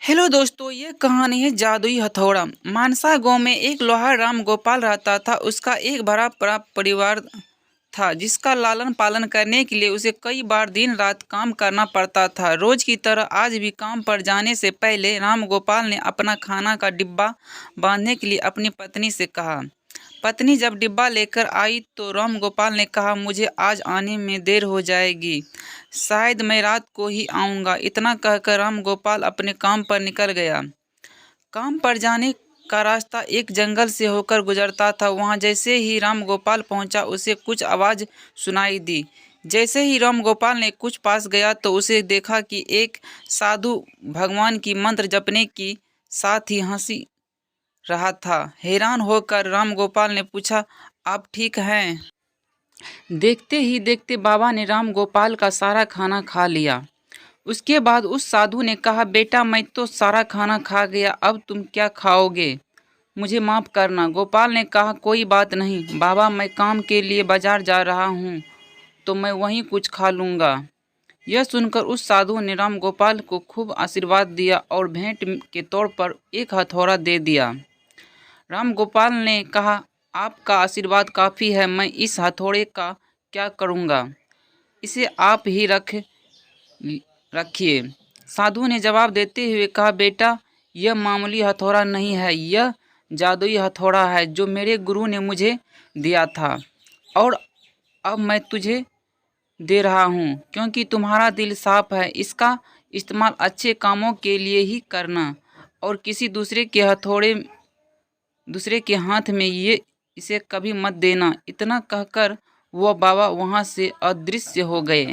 Hello दोस्तों, ये कहानी है जादुई हथौड़ा। मानसा गांव में एक लोहार राम गोपाल रहता था। उसका एक बड़ा बड़ा परिवार था जिसका लालन पालन करने के लिए उसे कई बार दिन रात काम करना पड़ता था। रोज की तरह आज भी काम पर जाने से पहले राम गोपाल ने अपना खाना का डिब्बा बांधने के लिए अपनी पत्नी से कहा। पत्नी जब डिब्बा लेकर आई तो राम गोपाल ने कहा, मुझे आज आने में देर हो जाएगी, शायद मैं रात को ही आऊँगा। इतना कहकर राम गोपाल अपने काम पर निकल गया। काम पर जाने का रास्ता एक जंगल से होकर गुजरता था। वहाँ जैसे ही राम गोपाल पहुँचा उसे कुछ आवाज़ सुनाई दी। जैसे ही राम गोपाल ने कुछ पास गया तो उसे देखा कि एक साधु भगवान की मंत्र जपने की साथ ही हंसी रहा था। हैरान होकर राम गोपाल ने पूछा, आप ठीक हैं? देखते ही देखते बाबा ने राम गोपाल का सारा खाना खा लिया। उसके बाद उस साधु ने कहा, बेटा मैं तो सारा खाना खा गया, अब तुम क्या खाओगे? मुझे माफ़ करना। गोपाल ने कहा, कोई बात नहीं बाबा, मैं काम के लिए बाजार जा रहा हूँ तो मैं वहीं कुछ खा लूँगा। यह सुनकर उस साधु ने राम गोपाल को खूब आशीर्वाद दिया और भेंट के तौर पर एक हथौड़ा दे दिया। राम गोपाल ने कहा, आपका आशीर्वाद काफ़ी है, मैं इस हथौड़े का क्या करूँगा? इसे आप ही रखिए। साधु ने जवाब देते हुए कहा, बेटा यह मामूली हथौड़ा नहीं है, यह जादुई हथौड़ा है जो मेरे गुरु ने मुझे दिया था और अब मैं तुझे दे रहा हूँ क्योंकि तुम्हारा दिल साफ है। इसका इस्तेमाल अच्छे कामों के लिए ही करना और किसी दूसरे के हाथ में इसे कभी मत देना। इतना कहकर वह बाबा वहाँ से अदृश्य हो गए।